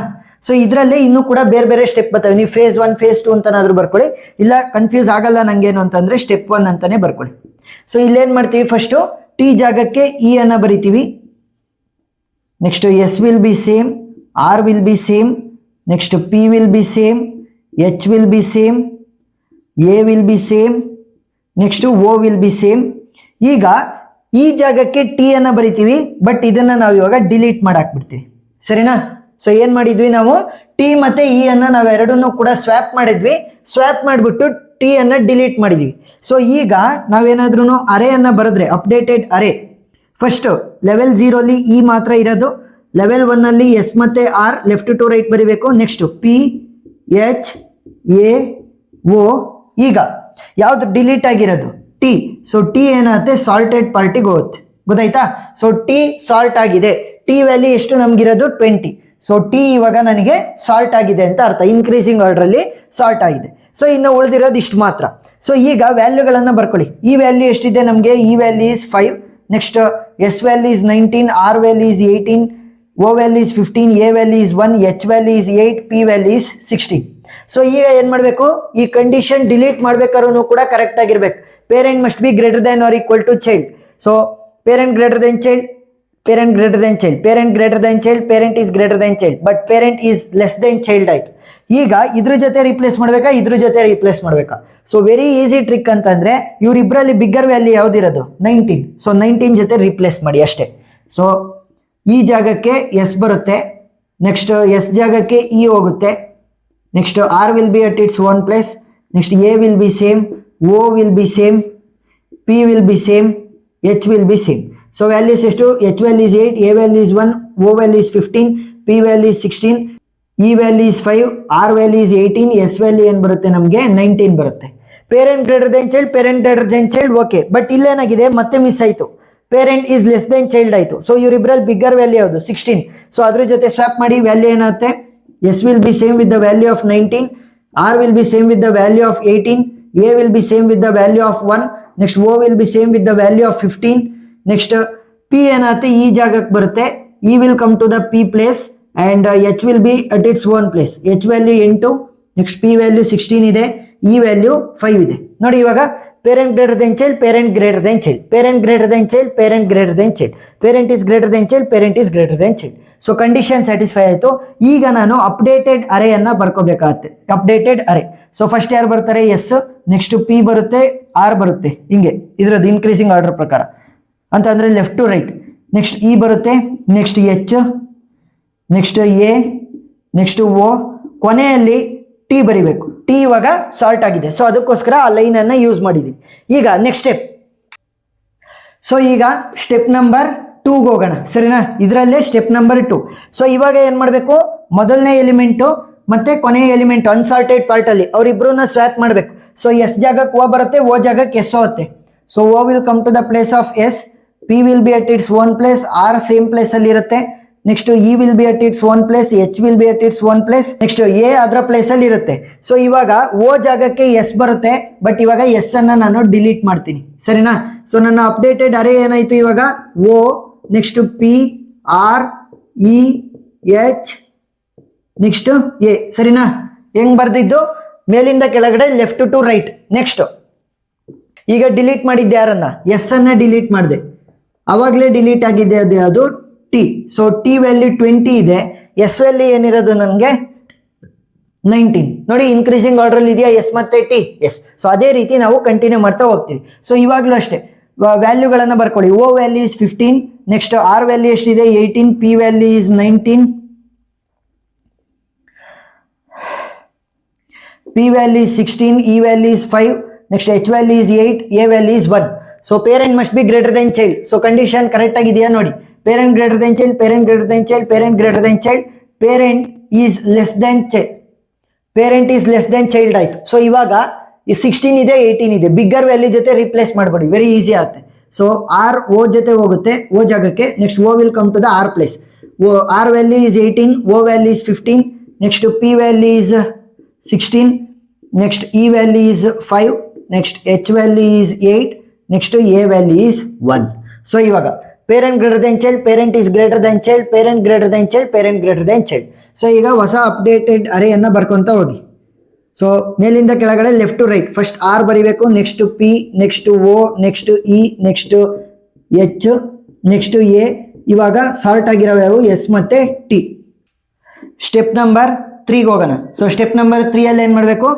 ಸೊ ಇದರಲ್ಲೇ ಇನ್ನೂ ಕೂಡ ಬೇರೆ ಬೇರೆ ಸ್ಟೆಪ್ ಬರ್ತವೆ. ನೀವು ಫೇಸ್ 1 ಫೇಸ್ 2 ಅಂತನಾದ್ರೂ ಬರ್ಕೊಳ್ಳಿ, ಇಲ್ಲ ಕನ್ಫ್ಯೂಸ್ ಆಗಲ್ಲ ನಂಗೇನು ಅಂತಂದ್ರೆ ಸ್ಟೆಪ್ 1 ಅಂತಾನೆ ಬರ್ಕೊಳ್ಳಿ. ಸೊ ಇಲ್ಲೇನ್ ಮಾಡ್ತೀವಿ, ಫಸ್ಟ್ ಟಿ ಜಾಗಕ್ಕೆ ಇ ಅನ್ನ ಬರಿತೀವಿ. Next S will be same, R will be same, next P will be same, H will be same, A will be same, next O will be same. ಈಗ ಈ ಜಾಗಕ್ಕೆ ಟಿ ಅನ್ನ ಬರಿತೀವಿ, ಬಟ್ ಇದನ್ನ ನಾವು ಇವಾಗ ಡಿಲೀಟ್ ಮಾಡಾಕ್ಬಿಡ್ತೀವಿ, ಸರಿನಾ? ಸೊ ಏನ್ ಮಾಡಿದ್ವಿ ನಾವು, ಟಿ ಮತ್ತೆ ಇ ಅನ್ನ ನಾವೆರಡನ್ನೂ ಕೂಡ ಸ್ವ್ಯಾಪ್ ಮಾಡಿದ್ವಿ. ಸ್ವ್ಯಾಪ್ ಮಾಡಿಬಿಟ್ಟು ಟಿ ಅನ್ನ ಡಿಲೀಟ್ ಮಾಡಿದ್ವಿ. ಸೊ ಈಗ ನಾವೇನಾದ್ರೂ ಅರೇ ಅನ್ನ ಬರೆದ್ರೆ, ಅಪ್ಡೇಟೆಡ್ ಅರೇ, ಫಸ್ಟ್ ಲೆವೆಲ್ 0 ಅಲ್ಲಿ ಇ ಮಾತ್ರ ಇರೋದು, ಲೆವೆಲ್ 1 ಅಲ್ಲಿ ಎಸ್ ಮತ್ತೆ ಆರ್ ಲೆಫ್ಟ್ ಟು ರೈಟ್ ಬರಿಬೇಕು. Next P H A O. ಈಗ ಯಾವ್ದು ಡಿಲೀಟ್ ಆಗಿರೋದು, ಟಿ. ಸೊ ಟಿ ಏನಾಗುತ್ತೆ, ಸಾಲ್ಟೆಡ್ ಪಾರ್ಟಿಗೆ ಹೋಗುತ್ತೆ. ಗೊತ್ತಾಯ್ತಾ? ಸೊ ಟಿ ಸಾಲ್ಟ್ ಆಗಿದೆ. ಟಿ ವ್ಯಾಲ್ಯೂ ಎಷ್ಟು ನಮ್ಗಿರೋದು, 20. ಸೊ ಟಿ ಇವಾಗ ನನಗೆ ಸಾಲ್ಟ್ ಆಗಿದೆ ಅಂತ ಅರ್ಥ, ಇನ್ಕ್ರೀಸಿಂಗ್ ಆರ್ಡರ್ ಅಲ್ಲಿ ಸಾಲ್ಟ್ ಆಗಿದೆ. ಸೊ ಇನ್ನು ಉಳಿದಿರೋದು ಇಷ್ಟು ಮಾತ್ರ. ಸೊ ಈಗ ವ್ಯಾಲ್ಯೂಗಳನ್ನ ಬರ್ಕೊಳ್ಳಿ. ಈ ವ್ಯಾಲ್ಯೂ ಎಷ್ಟಿದೆ ನಮಗೆ, E value is 5, next S value is 19, R value is 18, O value is 15, A value is 1, H value is 8, P value is 16. So ಈಗ ಏನ್ ಮಾಡಬೇಕು, ಈ ಕಂಡೀಷನ್ ಡಿಲೀಟ್ ಮಾಡ್ಬೇಕಾದ್ರೂ ಕೂಡ ಕರೆಕ್ಟ್ ಆಗಿರ್ಬೇಕು. Parent must be greater than or equal to child. So parent greater than child, parent greater than child, parent greater than child, parent is greater than child, but parent is less than child ಆಯ್ತು. ಈಗ ಇದ್ರ ಜೊತೆ ರಿಪ್ಲೇಸ್ ಮಾಡ್ಬೇಕಾ, ಇದ್ರ ಜೊತೆ ರಿಪ್ಲೇಸ್ ಮಾಡ್ಬೇಕಾ? ಸೊ ವೆರಿ ಈಸಿ ಟ್ರಿಕ್ ಅಂತಂದ್ರೆ, ಇವ್ರಿಬ್ರಲ್ಲಿ ಬಿಗ್ಗರ್ ವ್ಯಾಲ್ಯೂ ಯಾವ್ದಿರೋದು, 19. ಸೊ 19 ಜೊತೆ ರಿಪ್ಲೇಸ್ ಮಾಡಿ ಅಷ್ಟೇ. ಸೊ ಈ ಜಾಗಕ್ಕೆ ಎಸ್ ಬರುತ್ತೆ, ನೆಕ್ಸ್ಟ್ ಎಸ್ ಜಾಗಕ್ಕೆ ಇ ಹೋಗುತ್ತೆ, next R will be at its own place, next A will be same, O will be same, P will be same, H will be same. So values ಎಷ್ಟು, H value is 8, A value is 1, O value is 15, P value is 16, E value is 5, R value is 18, S value ಏನು ಬರುತ್ತೆ ನಮಗೆ 19 ಬರುತ್ತೆ. Parent greater than child, parent greater than child, okay. But ಇಲ್ಲೇನಾಗಿದೆ, ಮತ್ತೆ ಮಿಸ್ ಆಯಿತು, parent is less than child ಆಯಿತು. ಸೊ ಇವರಿಬ್ಬರಲ್ಲಿ ಬಿಗ್ಗರ್ ವ್ಯಾಲ್ಯೂ ಯಾವುದು, 16. ಸೊ ಅದ್ರ ಜೊತೆ ಸ್ವ್ಯಾಪ್ ಮಾಡಿ, ವ್ಯಾಲ್ಯೂ ಏನಾಗುತ್ತೆ, S will be same with the value of 19, R will be same with the value of 18, A will be same with the value of 1, next O will be same with the value of 15, next P ಏನಾಗುತ್ತೆ, ಈ ಜಾಗಕ್ಕೆ ಬರುತ್ತೆ, E will come to the P place and H will be at its own place. H value 8, next P value 16 ಇದೆ, ಇ ವ್ಯಾಲ್ಯೂ 5 ಇದೆ. ನೋಡಿ ಇವಾಗ parent greater than child, parent greater than child, parent greater than child, parent greater than child, parent is greater than child, parent is greater than child. So condition satisfy ಆಯಿತು. ಈಗ ನಾನು ಅಪ್ಡೇಟೆಡ್ ಅರೇಯನ್ನ ಬರ್ಕೋಬೇಕಾಗತ್ತೆ, ಅಪ್ಡೇಟೆಡ್ ಅರೇ. ಸೊ ಫಸ್ಟ್ ಯಾರು ಬರ್ತಾರೆ, ಎಸ್, ನೆಕ್ಸ್ಟ್ ಪಿ ಬರುತ್ತೆ, ಆರ್ ಬರುತ್ತೆ, ಹಿಂಗೆ ಇದ್ರದ್ದು ಇನ್ಕ್ರೀಸಿಂಗ್ ಆರ್ಡರ್ ಪ್ರಕಾರ ಅಂತ ಅಂದ್ರೆ left to right. Next E ಬರುತ್ತೆ, next H, next A, next O, ಕೊನೆಯಲ್ಲಿ ಟಿ ಬರಿಬೇಕು. ಟಿ ಇವಾಗ ಸಾಲ್ಟ್ ಆಗಿದೆ, ಸೊ ಅದಕ್ಕೋಸ್ಕರ ಆ ಲೈನ್ ಅನ್ನ ಯೂಸ್ ಮಾಡಿದೀವಿ. ಈಗ ನೆಕ್ಸ್ಟ್ ಸ್ಟೆಪ್. ಸೊ ಈಗ ಸ್ಟೆಪ್ ನಂಬರ್ 2 ಹೋಗೋಣ, ಸರಿನಾ? ಇದರಲ್ಲೇ ಸ್ಟೆಪ್ ನಂಬರ್ 2. ಸೊ ಇವಾಗ ಏನ್ ಮಾಡಬೇಕು, ಮೊದಲನೇ ಎಲಿಮೆಂಟು ಮತ್ತೆ ಕೊನೆಯ ಎಲಿಮೆಂಟ್ ಅನ್ಸಾರ್ಟೆಡ್ ಪಾರ್ಟ್ ಅಲ್ಲಿ ಅವರಿಬ್ರನ್ನ ಸ್ವ್ಯಾಪ್ ಮಾಡಬೇಕು. ಸೊ ಎಸ್ ಜಾಗಕ್ಕೆ ಓ ಬರುತ್ತೆ, ಓ ಜಾಗಕ್ಕೆ ಎಸ್ ಹೋಗುತ್ತೆ. So O will come to the place of S, P will be at its own place, R same place ಅಲ್ಲಿ ಇರುತ್ತೆ. Next E will be at its own place, H will be at its own place. Next A ಅದರ ಪ್ಲೇಸ್ ಅಲ್ಲಿ ಇರುತ್ತೆ. ಸೊ ಇವಾಗ O ಜಾಗಕ್ಕೆ S ಬರುತ್ತೆ, ಬಟ್ ಇವಾಗ S ಅನ್ನ ನಾನು ಡಿಲೀಟ್ ಮಾಡ್ತೀನಿ, ಸರಿನಾ? ಸೊ ನನ್ನ ಅಪ್ಡೇಟೆಡ್ ಅರೇ ಏನಾಯ್ತು ಇವಾಗ O, next P, R, E, H, next A, ಸರಿನಾ? ಹೆಂಗ್ ಬರ್ದಿದ್ದು? ಮೇಲಿಂದ ಕೆಳಗಡೆ ಲೆಫ್ಟ್ ಟು ರೈಟ್. ನೆಕ್ಸ್ಟ್ ಈಗ ಡಿಲೀಟ್ ಮಾಡಿದ್ದೆ ಯಾರನ್ನ? ಎಸ್ ಅನ್ನ ಡಿಲೀಟ್ ಮಾಡಿದೆ. ಅವಾಗಲೇ ಡಿಲೀಟ್ ಆಗಿದೆ ಅದು ಯಾವುದು? ಟಿ. ಸೊ ಟಿ ವ್ಯಾಲ್ಯೂ 20 ಇದೆ, ಎಸ್ ವ್ಯಾಲ್ಯೂ ಏನಿರೋದು ನನಗೆ 19. ನೋಡಿ ಇನ್ಕ್ರೀಸಿಂಗ್ ಆರ್ಡರ್ ಅಲ್ಲಿ ಇದೆಯಾ ಎಸ್ ಮತ್ತೆ ಟಿ? ಎಸ್. ಸೊ ಅದೇ ರೀತಿ ನಾವು ಕಂಟಿನ್ಯೂ ಮಾಡ್ತಾ ಹೋಗ್ತೀವಿ. ಸೊ ಇವಾಗಲೂ ಅಷ್ಟೇ ವ್ಯಾಲ್ಯೂಗಳನ್ನ ಬರ್ಕೊಳ್ಳಿ. O value is 15, next R value ಎಷ್ಟಿದೆ? 18, P value is 19, P value is 16, E value is 5, next H value is 8, A value is 1. So parent must be greater than child. So condition correct ಆಗಿದೆಯಾ ನೋಡಿ. Parent greater than child, parent greater than child, parent greater than child, parent is less than child. Parent is less than child ಆಯ್ತು. ಸೊ ಇವಾಗ 16 ಇದೆ, 18 ಇದೆ, ಬಿಗ್ಗರ್ ವ್ಯಾಲ್ಯೂ ಜೊತೆ ರಿಪ್ಲೇಸ್ ಮಾಡ್ಬೇಡಿ, ವೆರಿ ಈಸಿ ಆಗುತ್ತೆ. ಸೊ ಆರ್ O ಜೊತೆ ಹೋಗುತ್ತೆ, O ಜಾಗಕ್ಕೆ. Next O will come to the R place. R value is 18, O value is 15, next P value is 16, next E value is 5, next H value is 8, next A value is 1. So ಇವಾಗ parent greater than child, parent is greater than child, parent greater than child, parent greater than child. So ಈಗ ಹೊಸ ಅಪ್ಡೇಟೆಡ್ ಅರೇಯನ್ನು ಬರ್ಕೊಂತ ಹೋಗಿ. ಸೊ ಮೇಲಿಂದ ಕೆಳಗಡೆ left to right. First R ಬರಿಬೇಕು, next P, next O, next E, next H, next A. ಇವಾಗ ಸಾರ್ಟ್ ಆಗಿರೋವು ಯಾವು? ಎಸ್ ಮತ್ತೆ ಟಿ. ಸ್ಟೆಪ್ ನಂಬರ್ 3ಗೆ ಹೋಗೋಣ. ಸೊ ಸ್ಟೆಪ್ ನಂಬರ್ 3 ಅಲ್ಲಿ ಏನ್ ಮಾಡಬೇಕು?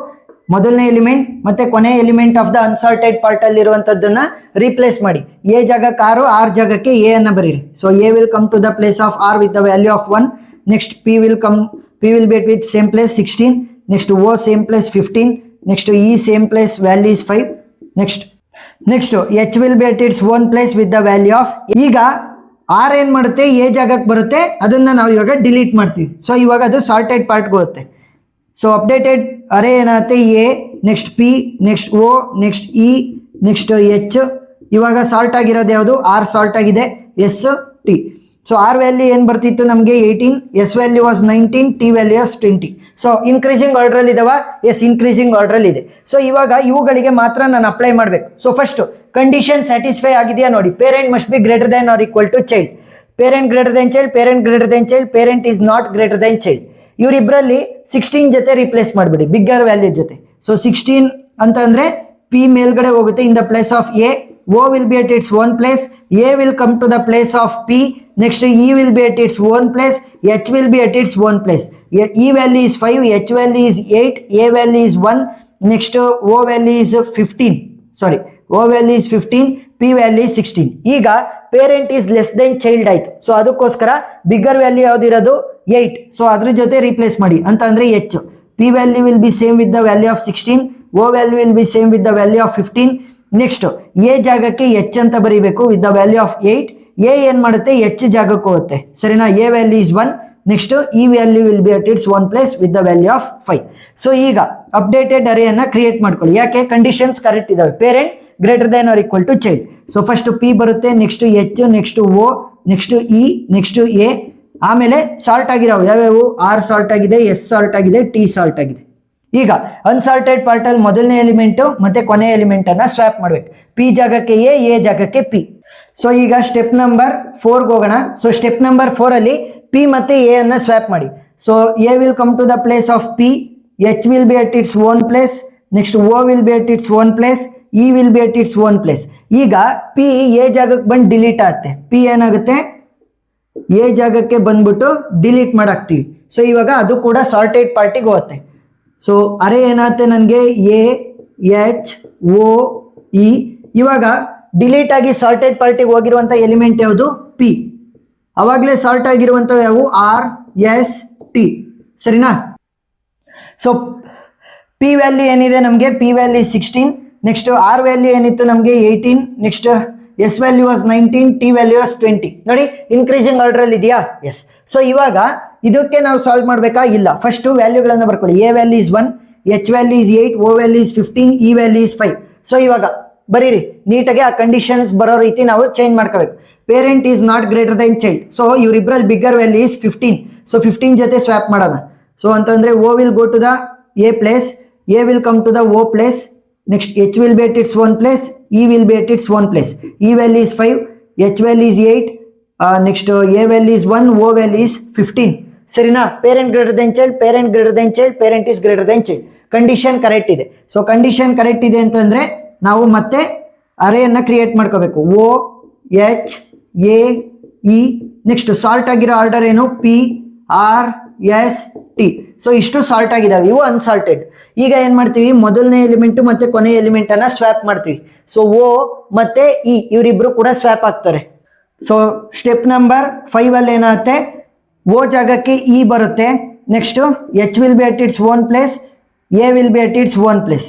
ಮೊದಲನೇ ಎಲಿಮೆಂಟ್ ಮತ್ತೆ ಕೊನೆ element of the unsorted part ಅಲ್ಲಿ ಇರುವಂತದ್ದನ್ನ ರೀಪ್ಲೇಸ್ ಮಾಡಿ. ಎ ಜಾಗಕ್ಕೆ ಆರ್, ಆರ್ ಜಾಗಕ್ಕೆ ಎ ಅನ್ನ ಬರೀರಿ. So A will come to the place of R with the value of 1. Next P will be with same place 16. Next O same place 15. Next E same place value is 5. Next H will be at its own place with the value of. ಈಗ ಆರ್ ಏನ್ ಮಾಡುತ್ತೆ? ಎ ಜಾಗಕ್ಕೆ ಬರುತ್ತೆ, ಅದನ್ನ ನಾವು ಇವಾಗ ಡಿಲೀಟ್ ಮಾಡ್ತೀವಿ. ಸೊ ಇವಾಗ ಅದು ಸಾರ್ಟೆಡ್ ಪಾರ್ಟ್ಗೆ ಹೋಗುತ್ತೆ. ಸೊ ಅಪ್ಡೇಟೆಡ್ ಅರೇ ಏನಾಗುತ್ತೆ? A, next P, next O, next E, next H. ಇವಾಗ ಸಾಲ್ಟ್ ಆಗಿರೋದು ಯಾವುದು? ಆರ್ ಸಾಲ್ಟ್ ಆಗಿದೆ, S T. So R value ಏನು ಬರ್ತಿತ್ತು ನಮಗೆ? 18, S value was 19, T value was 20. So increasing order ಅಲ್ಲಿ ಇದಾವ? ಎಸ್, ಇನ್ಕ್ರೀಸಿಂಗ್ ಆರ್ಡರ್ ಅಲ್ಲಿ ಇದೆ. ಸೊ ಇವಾಗ ಇವುಗಳಿಗೆ ಮಾತ್ರ ನಾನು ಅಪ್ಲೈ ಮಾಡಬೇಕು. ಸೊ ಫಸ್ಟ್ ಕಂಡೀಷನ್ ಸ್ಯಾಟಿಸ್ಫೈ ಆಗಿದೆಯಾ ನೋಡಿ. Parent must be greater than or equal to child. Parent greater than child, parent greater than child, parent is not greater than child. ಇವರಿಬ್ಬರಲ್ಲಿ 16 ಜೊತೆ ರಿಪ್ಲೇಸ್ ಮಾಡಿಬಿಡಿ, ಬಿಗ್ಗರ್ ವ್ಯಾಲ್ಯೂ ಜೊತೆ. ಸೊ 16 ಅಂತ ಅಂದ್ರೆ ಪಿ ಮೇಲ್ಗಡೆ ಹೋಗುತ್ತೆ in the place of A. O will be at its own place, A will come to the place of P, next E will be at its own place, H will be at its own place. E value is 5, H value is 8, A value is 1, next O value is 15, sorry, O value is 15, P value is 16. ಈಗ parent is less than child ಆಯ್ತು. ಸೊ ಅದಕ್ಕೋಸ್ಕರ ಬಿಗ್ಗರ್ ವ್ಯಾಲ್ಯೂ ಯಾವ್ದಿರೋದು? 8. ಸೊ ಅದ್ರ ಜೊತೆ ರಿಪ್ಲೇಸ್ ಮಾಡಿ ಅಂತ ಅಂದ್ರೆ H. P value will be same with the value of 16, O value will be same with the value of 15. Next A ಜಾಗಕ್ಕೆ ಎಚ್ ಅಂತ ಬರೀಬೇಕು with the value of 8. A ಏನ್ ಮಾಡುತ್ತೆ? ಎಚ್ ಜಾಗಕ್ಕೆ ಹೋಗುತ್ತೆ, ಸರಿನಾ? A value is 1. Next E value will be at its own place with the value of 5. So ಈಗ ಅಪ್ಡೇಟೆಡ್ ಅರೇಯನ್ನ ಕ್ರಿಯೇಟ್ ಮಾಡ್ಕೊಳ್ಳಿ. ಯಾಕೆ? ಕಂಡೀಷನ್ಸ್ ಕರೆಕ್ಟ್ ಇದಾವೆ. Parent greater than or equal to child. So first P ಬರುತ್ತೆ, next H, next O, next E, next A. ಆಮೇಲೆ ಸಾಲ್ಟ್ ಆಗಿರೋವು ಯಾವ್ಯಾವು? ಆರ್ ಸಾಲ್ಟ್ ಆಗಿದೆ, ಎಸ್ ಸಾಲ್ಟ್ ಆಗಿದೆ, ಟಿ ಸಾಲ್ಟ್ ಆಗಿದೆ. ಈಗ ಅನ್ಸಾರ್ಟೆಡ್ ಪಾರ್ಟ್ ಅಲ್ಲಿ ಮೊದಲನೇ ಎಲಿಮೆಂಟ್ ಮತ್ತೆ ಕೊನೆ ಎಲಿಮೆಂಟ್ ಅನ್ನ ಸ್ವಾಪ್ ಮಾಡ್ಬೇಕು. ಪಿ ಜಾಗಕ್ಕೆ ಎ ಜಾಗಕ್ಕೆ ಪಿ. ಸೊ ಈಗ ಸ್ಟೆಪ್ ನಂಬರ್ 4ಗೆ ಹೋಗೋಣ. ಸೊ ಸ್ಟೆಪ್ ನಂಬರ್ 4 ಅಲ್ಲಿ ಪಿ ಮತ್ತೆ ಎ ಅನ್ನ ಸ್ವಾಪ್ ಮಾಡಿ. So A will come to the place of P, H will be at its own place, next O will be at its own place, E will be at its own place. ಈಗ ಪಿ ಎ ಜಾಗಕ್ಕೆ ಬಂದು ಡಿಲೀಟ್ ಆಗುತ್ತೆ. ಪಿ ಏನಾಗುತ್ತೆ? ಎ ಜಾಗಕ್ಕೆ ಬಂದ್ಬಿಟ್ಟು ಡಿಲೀಟ್ ಮಾಡಾಕ್ತೀವಿ. ಸೊ ಇವಾಗ ಅದು ಕೂಡ ಸಾರ್ಟೆಡ್ ಪಾರ್ಟಿಗೆ ಹೋಗುತ್ತೆ. ಸೊ ಅರೆ ಏನಾಗುತ್ತೆ ನನಗೆ? A, H, O, E. ಇವಾಗ ಡಿಲೀಟ್ ಆಗಿ ಸಾರ್ಟೆಡ್ ಪಾರ್ಟಿಗೆ ಹೋಗಿರುವಂಥ ಎಲಿಮೆಂಟ್ ಯಾವುದು? ಪಿ. ಅವಾಗಲೇ ಸಾರ್ಟ್ ಆಗಿರುವಂಥ ಯಾವು? ಆರ್, ಎಸ್, ಟಿ, ಸರಿನಾ? ಸೊ ಪಿ ವ್ಯಾಲ್ಯೂ ಏನಿದೆ ನಮಗೆ? P value 16. Next R value ಏನಿತ್ತು ನಮಗೆ? 18. Next S value was 19, T value was 20. ನೋಡಿ ಇನ್ಕ್ರೀಸಿಂಗ್ ಆರ್ಡರ್ ಅಲ್ಲಿ ಇದೆಯಾ? ಎಸ್. ಸೊ ಇವಾಗ ಇದಕ್ಕೆ ನಾವು ಸಾಲ್ವ್ ಮಾಡಬೇಕಾ? ಇಲ್ಲ. ಫಸ್ಟ್ ವ್ಯಾಲ್ಯೂಗಳನ್ನು ಬರ್ಕೊಳ್ಳಿ. A value is 1, H value is 8, O value is 15, E value is 5. So ಇವಾಗ ಬರೀರಿ ನೀಟಾಗಿ ಆ ಕಂಡೀಷನ್ಸ್ ಬರೋ ರೀತಿ ನಾವು ಚೇಂಜ್ ಮಾಡ್ಕೋಬೇಕು. Parent is not greater than child. So ಇವರಿಬ್ಬರಲ್ಲಿ ಬಿಗ್ಗರ್ ವ್ಯಾಲ್ಯೂ ಈಸ್ 15. ಸೊ 15 ಜೊತೆ ಸ್ವ್ಯಾಪ್ ಮಾಡೋಣ. ಸೊ ಅಂತಂದ್ರೆ O will go to the A place, A will come to the O place, next H will be at its own place, E will be at its own place. E value is 5, H value is 8, next A value is 1, O value is 15. ಸರಿನಾ? Parent greater than child, parent greater than child, parent is greater than child. Condition correct ಇದೆ. ಸೊ ಕಂಡೀಷನ್ ಕರೆಕ್ಟ್ ಇದೆ ಅಂತಂದ್ರೆ ನಾವು ಮತ್ತೆ ಅರೇಯನ್ನ ಕ್ರಿಯೇಟ್ ಮಾಡ್ಕೋಬೇಕು. O H A E, next salt ಆಗಿರೋ ಆರ್ಡರ್ ಏನು? P R S T. So ಇಷ್ಟು ಸಾಲ್ಟ್ ಆಗಿದಾವೆ, ಇವು ಅನ್ಸಾಲ್ಟೆಡ್. ಈಗ ಏನ್ ಮಾಡ್ತೀವಿ, ಮೊದಲನೇ ಎಲಿಮೆಂಟ್ ಮತ್ತೆ ಕೊನೆ ಎಲಿಮೆಂಟ್ ಅನ್ನ ಸ್ವ್ಯಾಪ್ ಮಾಡ್ತೀವಿ. ಸೊ O ಮತ್ತೆ E ಇವರಿಬ್ರು ಕೂಡ ಸ್ವ್ಯಾಪ್ ಆಗ್ತಾರೆ. ಸೊ ಸ್ಟೆಪ್ ನಂಬರ್ 5 ಅಲ್ಲಿ ಏನಾಗುತ್ತೆ, O ಜಾಗಕ್ಕೆ E ಬರುತ್ತೆ. Next H will be at its own place, A will be at its own place.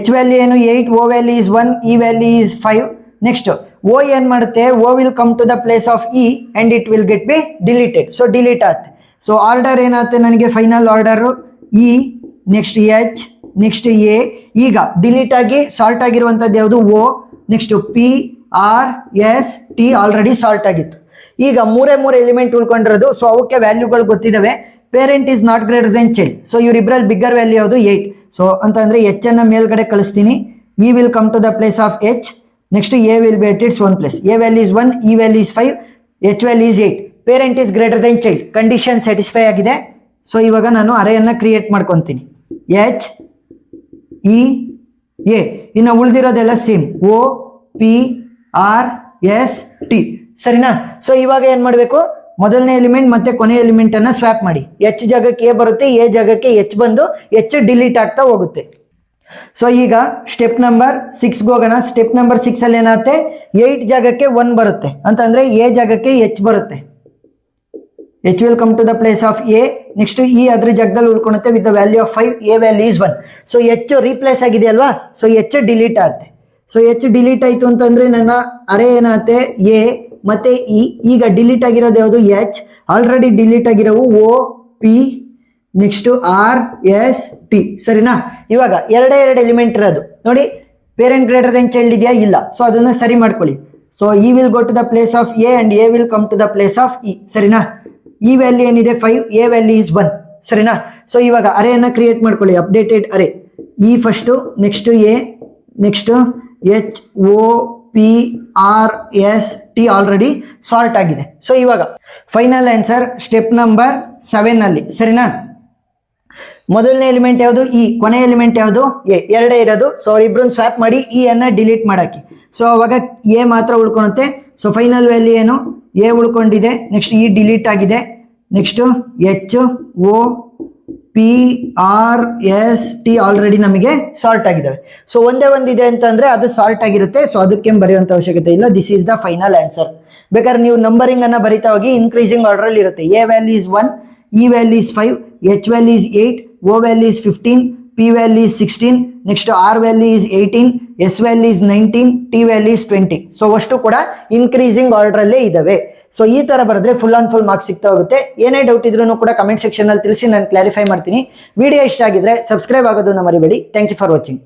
H value ಏನು? 8, O value is 1, E value is 5. Next O ಏನ್ ಮಾಡುತ್ತೆ, O will come to the place of E and it will get be deleted. So delete ಆಗುತ್ತೆ. ಸೊ ಆರ್ಡರ್ ಏನಾಗುತ್ತೆ ನನಗೆ, final order E, next H, next A. ಈಗ ಡಿಲೀಟ್ ಆಗಿ ಸಾಲ್ಟ್ ಆಗಿರುವಂಥದ್ದು ಯಾವುದು? O. Next P R S T already sort ಆಗಿತ್ತು. ಈಗ ಮೂರೇ ಎಲಿಮೆಂಟ್ ಉಳ್ಕೊಂಡಿರೋದು. ಸೊ ಅವಕ್ಕೆ ವ್ಯಾಲ್ಯೂಗಳು ಗೊತ್ತಿದ್ದಾವೆ. Parent is not greater than child. So ಇವರಿಬ್ಬರಲ್ಲಿ ಬಿಗ್ಗರ್ ವ್ಯಾಲ್ಯೂ ಯಾವುದು? 8. ಸೊ ಅಂತಂದ್ರೆ H ಅನ್ನ ಮೇಲ್ಗಡೆ ಕಳಿಸ್ತೀನಿ. E will come to the place of H, next A will be at its own place. A value is 1, E value is 5, H value is 8. Parent is greater than child. Condition satisfy ಆಗಿದೆ. ಸೊ ಇವಾಗ ನಾನು ಅರೇಯನ್ನ ಕ್ರಿಯೇಟ್ ಮಾಡ್ಕೊತೀನಿ. H E A. ಇನ್ನು ಉಳಿದಿರೋದೆಲ್ಲ same, O P R S T. ಸರಿನಾ? ಸೊ ಇವಾಗ ಏನ್ ಮಾಡಬೇಕು, ಮೊದಲನೇ ಎಲಿಮೆಂಟ್ ಮತ್ತೆ ಕೊನೆ ಎಲಿಮೆಂಟ್ ಅನ್ನ ಸ್ವ್ಯಾಪ್ ಮಾಡಿ. H ಜಾಗಕ್ಕೆ A ಬರುತ್ತೆ, A ಜಾಗಕ್ಕೆ H ಬಂದು H ಡಿಲೀಟ್ ಆಗ್ತಾ ಹೋಗುತ್ತೆ. ಸೊ ಈಗ ಸ್ಟೆಪ್ ನಂಬರ್ 6 ಹೋಗೋಣ. ಸ್ಟೆಪ್ ನಂಬರ್ 6 ಅಲ್ಲಿ ಏನಾಗುತ್ತೆ, 8 ಜಾಗಕ್ಕೆ 1 ಬರುತ್ತೆ ಅಂತಂದ್ರೆ A ಜಾಗಕ್ಕೆ H ಬರುತ್ತೆ. H will come to the place of A, next E ಅದ್ರ ಜಾಗದಲ್ಲಿ ಉಳ್ಕೊಳುತ್ತೆ with the value of 5, A value is 1. So H replace ಆಗಿದೆ ಅಲ್ವಾ, ಸೊ H ಡಿಲೀಟ್ ಆಗುತ್ತೆ. ಸೊ H ಡಿಲೀಟ್ ಆಯ್ತು ಅಂತಂದ್ರೆ ನನ್ನ ಅರೇ ಏನಾಗುತ್ತೆ, A ಮತ್ತೆ E. ಈಗ ಡಿಲೀಟ್ ಆಗಿರೋದು ಯಾವುದು? H. ಆಲ್ರೆಡಿ ಡಿಲೀಟ್ ಆಗಿರೋವು O P, next R S T. ಸರಿನಾ? ಇವಾಗ ಎರಡೇ ಎಲಿಮೆಂಟ್ ಇರೋದು ನೋಡಿ. ಪೇರೆಂಟ್ ಗ್ರೇಟರ್ ದೆನ್ ಚೈಲ್ಡ್ ಇದೆಯಾ? ಇಲ್ಲ. ಸೊ ಅದನ್ನ ಸರಿ ಮಾಡ್ಕೊಳ್ಳಿ. So E will go to the place of A and A will come to the place of E. ಸರಿನಾ? E ವ್ಯಾಲ್ಯೂ ಏನಿದೆ 5, A ವ್ಯಾಲ್ಯೂ ಇಸ್ 1. ಸರಿನಾ? ಸೊ ಇವಾಗ ಅರೇಯನ್ನ ಕ್ರಿಯೇಟ್ ಮಾಡ್ಕೊಳ್ಳಿ, updated array. E first, next A, next H O P R S T already sort ಆಗಿದೆ. ಸೊ ಇವಾಗ ಫೈನಲ್ ಆನ್ಸರ್ ಸ್ಟೆಪ್ ನಂಬರ್ 7 ಅಲ್ಲಿ. ಸರಿನಾ? ಮೊದಲನೇ ಎಲಿಮೆಂಟ್ ಯಾವುದು? E. ಕೊನೆ ಎಲಿಮೆಂಟ್ ಯಾವುದು? A. ಎರಡೇ ಇರೋದು. ಸೊ ಅವರಿಬ್ರನ್ನ ಸ್ವ್ಯಾಪ್ ಮಾಡಿ E ಅನ್ನ ಡಿಲೀಟ್ ಮಾಡಾಕಿ. ಸೊ ಅವಾಗ A ಮಾತ್ರ ಉಳ್ಕೊಳುತ್ತೆ. ಸೊ ಫೈನಲ್ ವ್ಯಾಲ್ಯೂ ಏನು? A ಉಳ್ಕೊಂಡಿದೆ, ನೆಕ್ಸ್ಟ್ E ಡಿಲೀಟ್ ಆಗಿದೆ, next H O P R S T already ನಮಗೆ ಸಾಲ್ಟ್ ಆಗಿದ್ದಾವೆ. ಸೊ ಒಂದೇ ಒಂದಿದೆ ಅಂತಂದ್ರೆ ಅದು ಸಾಲ್ಟ್ ಆಗಿರುತ್ತೆ. ಸೊ ಅದಕ್ಕೆ ಬರೆಯುವಂತ ಅವಶ್ಯಕತೆ ಇಲ್ಲ. This is the final answer. ಬೇಕಾದ್ರೆ ನೀವು ನಂಬರಿಂಗ್ ಅನ್ನ ಬರಿತಾ ಹೋಗಿ, ಇನ್ಕ್ರೀಸಿಂಗ್ ಆರ್ಡರ್ ಅಲ್ಲಿ ಇರುತ್ತೆ. A value is 1, E value is 5, H value is 8, O value is 15, P value is 16, next R value is 18, S value is 19, T value is 20. So ಅಷ್ಟು ಕೂಡ ಇನ್ಕ್ರೀಸಿಂಗ್ ಆರ್ಡರ್ ಅಲ್ಲೇ ಇದಾವೆ. ಸೊ ಈ ತರ ಬರೆದ್ರೆ ಫುಲ್ ಆನ್ ಫುಲ್ ಮಾರ್ಕ್ಸ್ ಸಿಗ್ತಾ ಹೋಗುತ್ತೆ. ಏನೇ ಡೌಟ್ ಇದ್ರೂ ಕೂಡ ಕಮೆಂಟ್ ಸೆಕ್ಷನ್ ಅಲ್ಲಿ ತಿಳಿಸಿ, ನಾನು ಕ್ಲಾರಿಫೈ ಮಾಡ್ತೀನಿ. ವಿಡಿಯೋ ಇಷ್ಟ ಆಗಿದ್ರೆ ಸಬ್ಸ್ಕ್ರೈಬ್ ಆಗೋದನ್ನ ಮರಿಬೇಡಿ. Thank you for watching.